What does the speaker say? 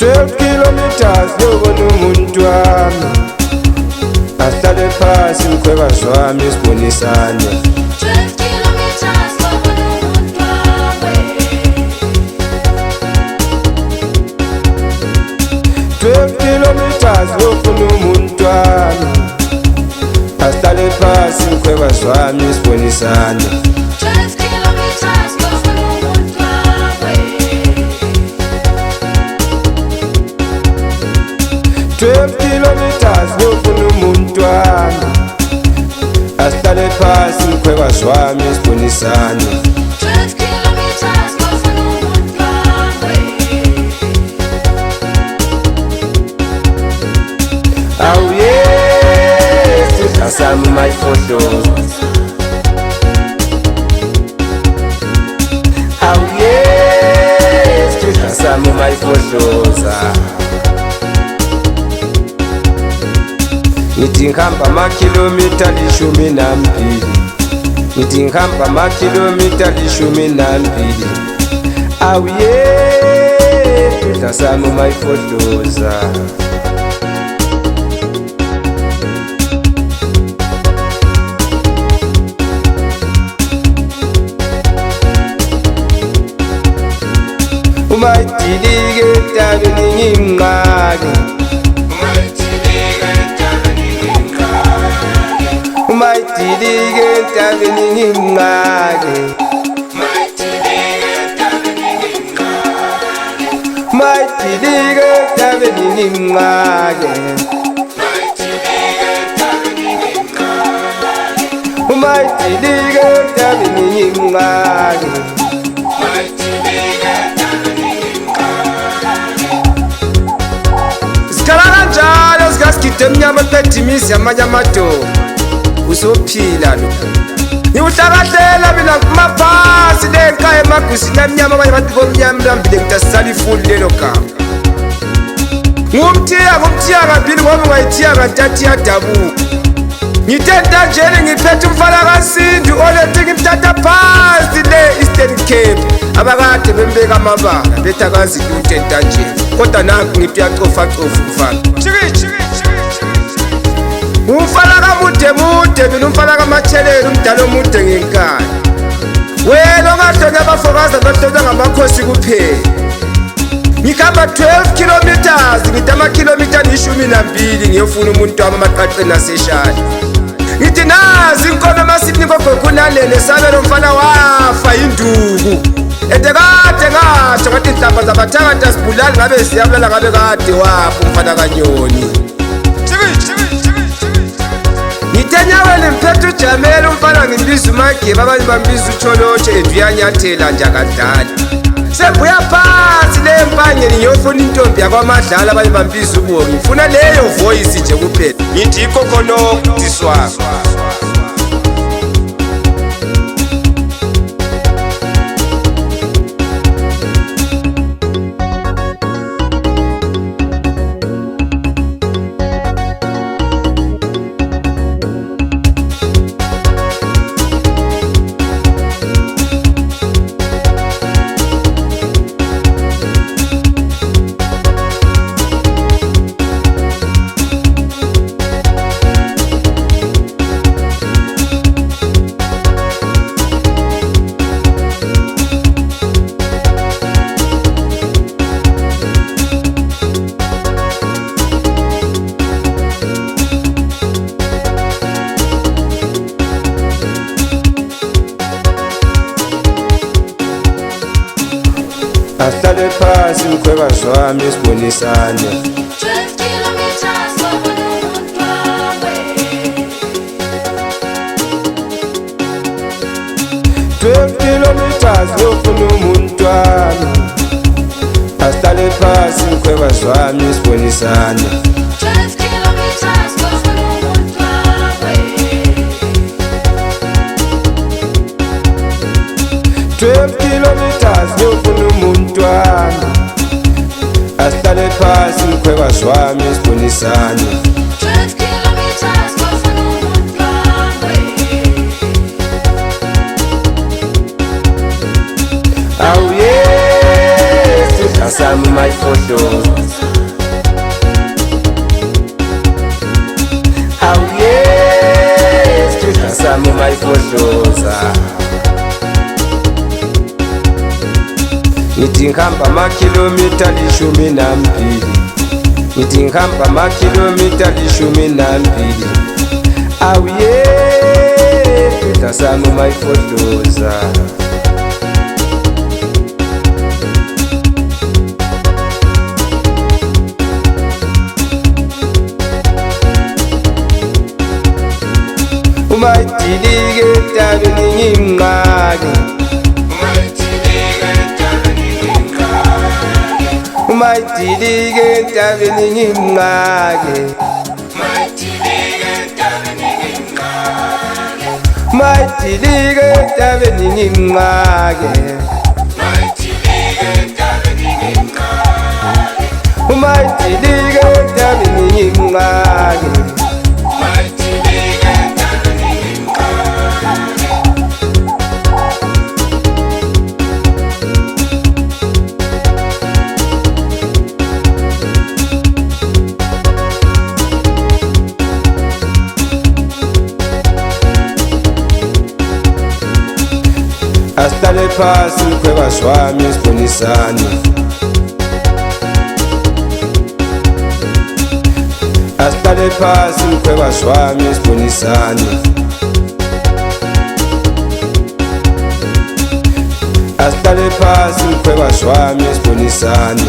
12 kilometers lobona umuntu wami, ahlale phasi mkhwekazi wami sibonisane. 12 kilometers lobona umuntu wami, 12 kilometers lobona umuntu wami, ahlale phasi mkhwekazi wami sibonisane. 12 kilometers lobona umuntu wami, 12 kilometers lobona umuntu wami, ahlale phasi mkhwekazi wami sibonisane. 12 kilometers lobona umuntu wami, awuye sidla sami mayifohloza, awuye sidla sami mayifohloza. Ngithi ngihamba amakhilomitha 12, ngithi ngihamba amakhilomitha 12, awuye sidla sami mayifohloza. Umayidilike entabeni ngimnqake, umayidilike entabeni ngimnqake, umayidilike entabeni ngimnqake, umayidilike entabeni ngimnqake. Sikhala kanjalo sikasigide emnyama ephethe imizi yamanye amadoda, uzophila lo. Ngiwuhlakahlela mina kumaphasi lenka emagusini amnyama, abanye abantu bomnyama lambile ngithi asisala ifuli lelo gama. Ngumthiya kabili ngoba ungayithiya kantathu iyadabuka. Ngithe ntanjeni ngiphethe umfana kaSindu olethe ngimthatha phasi le Eastern Cape, abakade bembeka amabala bethi akazi lutho entanjeni, kodwa nakho ngithi uyacofacofa umfana. Umfana kamude mina umfana kamatshelele, umdala omude ngenkani. Wena ongahlonye abafokazi abahlonywa ngamakhosi kuphela. Ngihamba 12 kilometers, ngithi amakhilomitha 12 ngiyofuna umuntu wami amaqaqeni aseshali. Ngithi nazi inkono masiphi ngogogo kunalele sabelo mfana wafa induku. Kade ngasho ngathi inhlamba zabathakatha sibulali ngabe siyabulala ngabe kade wafa umfana kaNyoni. Ngithe nyaweni mphethe uJamela umfana ngimbiza uMageba, abanye bambiza uTholotshe eduyanyathela njakadala. Sebuya phansi le mpangeni ngiyofuna intombi yakwaMadlala, abanye bambiza uBongi, ngifuna leyo voice nje kuphela. Ngithi iKokonoko diswa. Ahlale phasi mkhwekazi wami sibonisane. 12 kilometers lobona umuntu wami, 12 kilometers lobona umuntu wami, ahlale phasi mkhwekazi wami sibonisane. 12 kilometers lobona umuntu wami, 12 kilometers lobona umuntu wami, ahlale phasi mkhwekazi wami sibonisane. 12 kilometers lobona umuntu wami, awuye sidla sami mayifohloza, ngithi ngihamba amakhilomitha 12, ngithi ngihamba amakhilomitha 12. Awuye dasami mayifotoza umayidilike entabeni ngimnqake, umayidilike entabeni ngimnqake, umayidilike entabeni ngimnqake, umayidilike entabeni ngimnqake. Asihlale phasi mkhwekazi wami sibonisane, asihlale phasi mkhwekazi wami sibonisane, asihlale phasi mkhwekazi wami sibonisane.